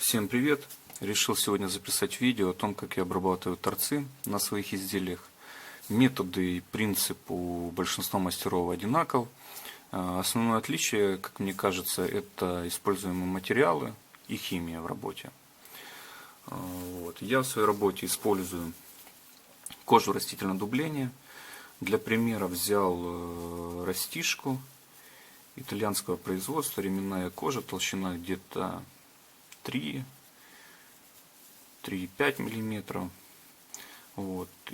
Всем привет! Решил сегодня записать видео о том, как я обрабатываю торцы на своих изделиях. Методы и принцип у большинства мастеров одинаков. Основное отличие, как мне кажется, это используемые материалы и химия в работе. Я в своей работе использую кожу растительного дубления. Для примера взял растишку итальянского производства, ременная кожа, толщина где-то 3-3,5 миллиметров.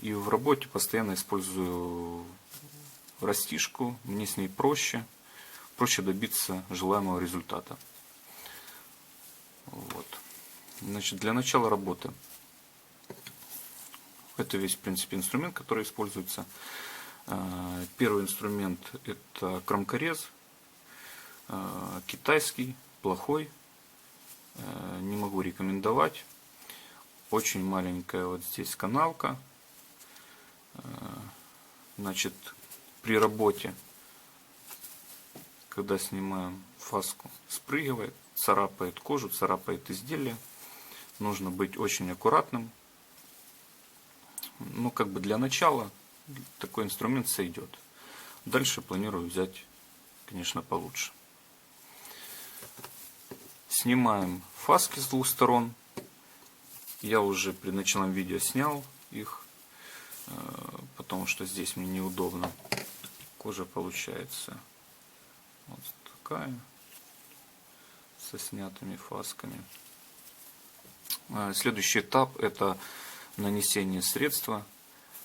И в работе постоянно использую растишку, мне с ней проще добиться желаемого результата. Значит, для начала работы это весь, в принципе, инструмент, который используется. Первый инструмент — это кромкорез, китайский, плохой, не могу рекомендовать. Очень маленькая вот здесь канавка. Значит, при работе, когда снимаем фаску, спрыгивает, царапает кожу, царапает изделие. Нужно быть очень аккуратным. Для начала такой инструмент сойдет. Дальше планирую взять, конечно, получше. Снимаем фаски с двух сторон. Я уже при началом видео снял их, потому что здесь мне неудобно. Кожа получается вот такая, со снятыми фасками. Следующий этап — это нанесение средства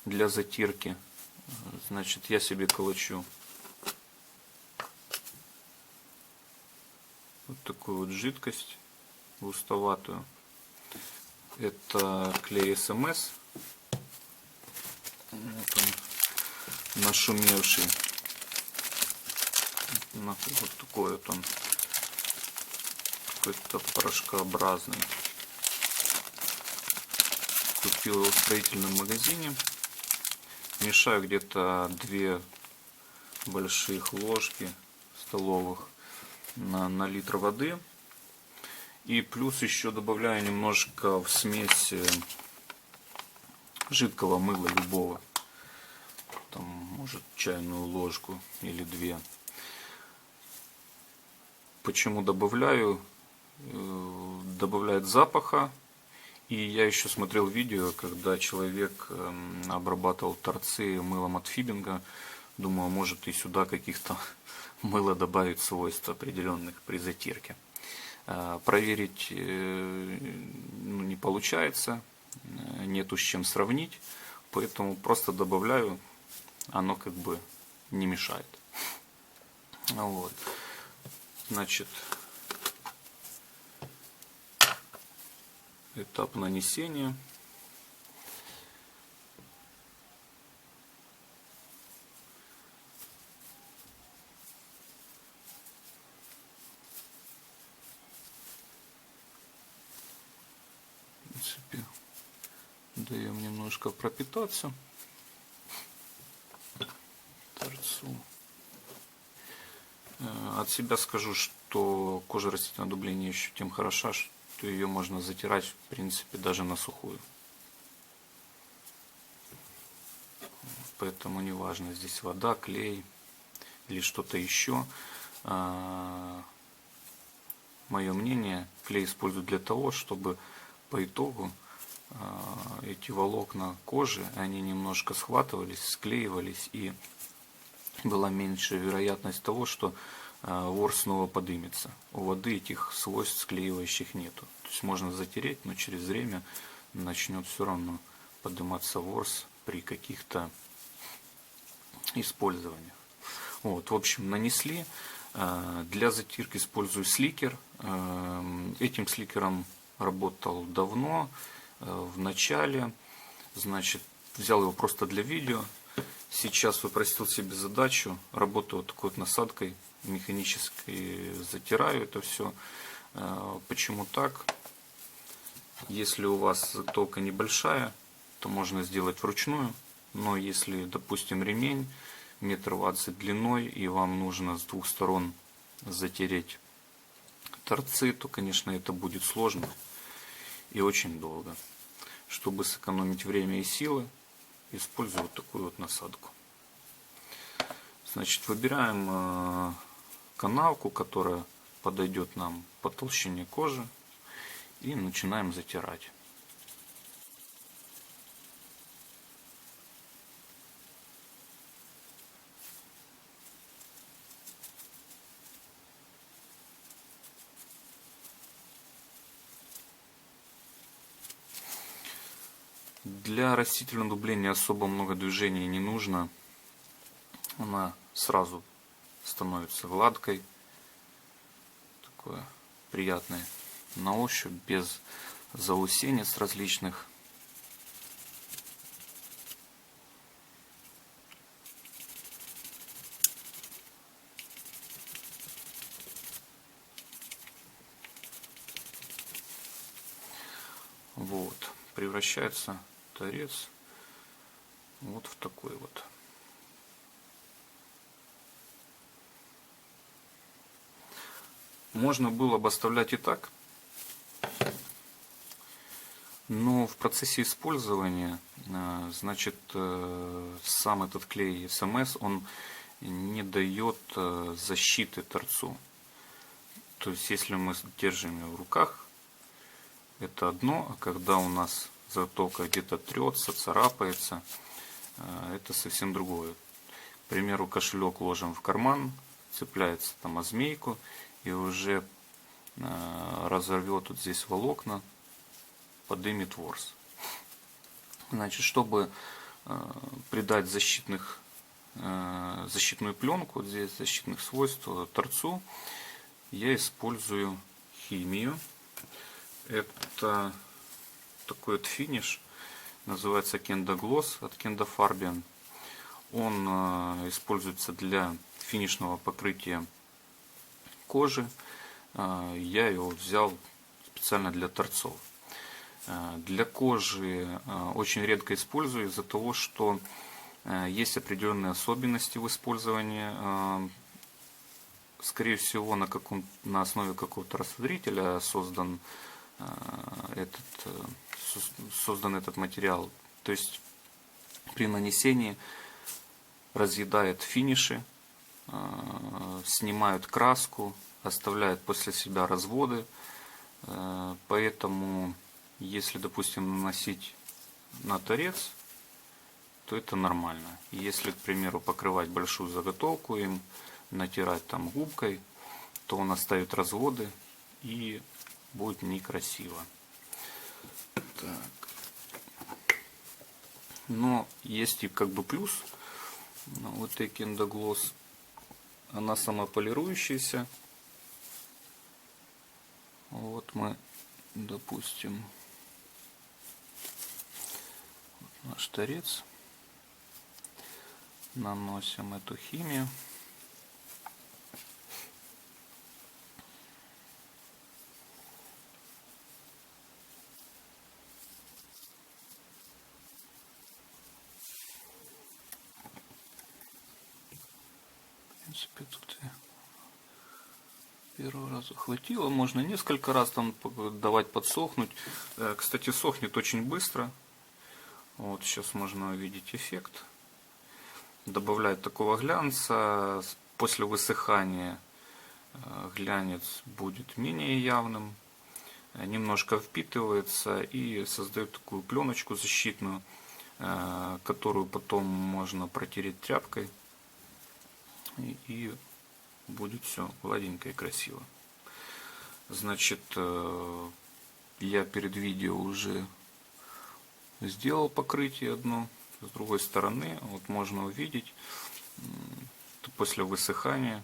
для затирки. Значит, я себе колочу вот такую вот жидкость густоватую. Это клей СМС, нашумевший. Вот такой вот он, какой-то порошкообразный. Купил его в строительном магазине. Мешаю где-то 2 больших ложки столовых на литр воды. И плюс еще добавляю немножко в смесь жидкого мыла любого. Там, может, чайную ложку или 2. Почему добавляю? Добавляет запаха. И я еще смотрел видео, когда человек обрабатывал торцы мылом от Фибинга. Думаю, может и сюда каких-то мыла добавить свойств определенных при затирке. Проверить не получается, нету с чем сравнить, поэтому просто добавляю, оно как бы не мешает. Значит, этап нанесения. В принципе, даем немножко пропитаться торцу. От себя скажу, что кожа растительного дубления еще тем хороша, что ее можно затирать, в принципе, даже на сухую. Поэтому не важно, здесь вода, клей или что-то еще. Мое мнение, клей используют для того, чтобы по итогу эти волокна кожи, они немножко схватывались, склеивались, и была меньшая вероятность того, что ворс снова подымется. У воды этих свойств склеивающих нету. То есть можно затереть, но через время начнет все равно подниматься ворс при каких-то использованиях. В общем, нанесли. Для затирки использую сликер. Этим сликером работал давно, в начале. Значит, взял его просто для видео. Сейчас упростил себе задачу. Работаю вот такой вот насадкой, механически затираю это все. Почему так? Если у вас затолка небольшая, то можно сделать вручную. Но если, допустим, ремень 1,20 м длиной, и вам нужно с двух сторон затереть торцы, то, конечно, это будет сложно. и очень долго. Чтобы сэкономить время и силы, использую вот такую вот насадку. Значит, выбираем канавку, которая подойдет нам по толщине кожи, и начинаем затирать. Для растительного дубления особо много движений не нужно. Она сразу становится гладкой, такое приятное на ощупь, без заусенец различных. Вот, превращается торец вот в такой вот. Можно было бы оставлять и так, но в процессе использования, значит, сам этот клей СМС, он не дает защиты торцу. То есть, если мы держим его в руках, это одно, а когда у нас заготовка где-то трется, царапается, это совсем другое. К примеру, кошелек ложим в карман, цепляется там о змейку и уже разорвет вот здесь волокна, подымет ворс. Значит, чтобы придать защитную пленку, вот здесь защитных свойств торцу, я использую химию. Это такой вот финиш, называется Kenda Gloss от Kenda Farbian. Он используется для финишного покрытия кожи. Я его взял специально для торцов. Для кожи очень редко использую из-за того, что есть определенные особенности в использовании. Скорее всего, на основе какого-то растворителя создан этот материал. То есть при нанесении разъедает финиши, снимают краску, оставляют после себя разводы. Поэтому, если, допустим, наносить на торец, то это нормально. Если, к примеру, покрывать большую заготовку им, натирать там губкой, то он оставит разводы и будет некрасиво. Так. Но есть и как бы плюс. Вот эта Kenda Gloss, она самополирующаяся. Вот мы, допустим, вот наш торец, наносим эту химию. В принципе, тут первого раза хватило, можно несколько раз там давать подсохнуть. Кстати, сохнет очень быстро. Вот сейчас можно увидеть эффект. Добавляет такого глянца. После высыхания глянец будет менее явным. Немножко впитывается и создает такую пленочку защитную, которую потом можно протереть тряпкой. И будет все гладенько и красиво. Значит, я перед видео уже сделал покрытие одно. С другой стороны, вот можно увидеть, после высыхания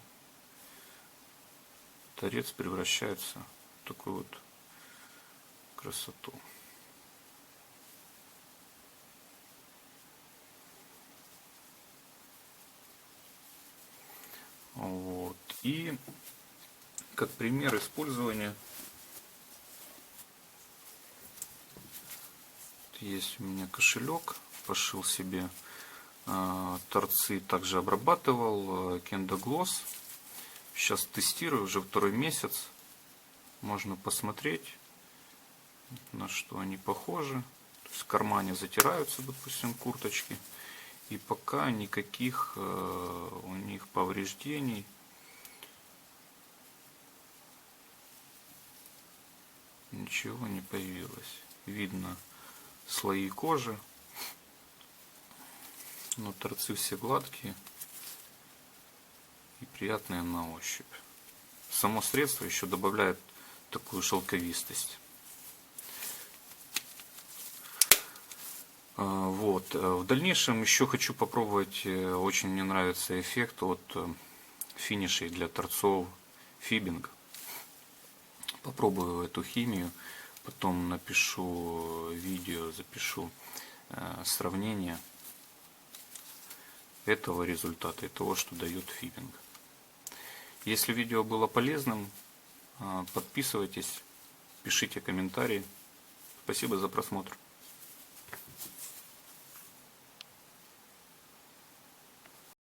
торец превращается в такую вот красоту. Вот. И как пример использования есть у меня кошелек, пошил себе торцы, также обрабатывал Kenda Gloss. Сейчас тестирую уже второй месяц, можно посмотреть. на что они похожи. То есть в кармане затираются, допустим, курточки. И пока никаких у них повреждений ничего не появилось. Видно слои кожи, но торцы все гладкие и приятные на ощупь. Само средство еще добавляет такую шелковистость. Вот. В дальнейшем еще хочу попробовать, очень мне нравится эффект от финишей для торцов фибинг. Попробую эту химию, потом напишу видео, запишу сравнение этого результата и того, что дает фибинг. Если видео было полезным, подписывайтесь, пишите комментарии. Спасибо за просмотр.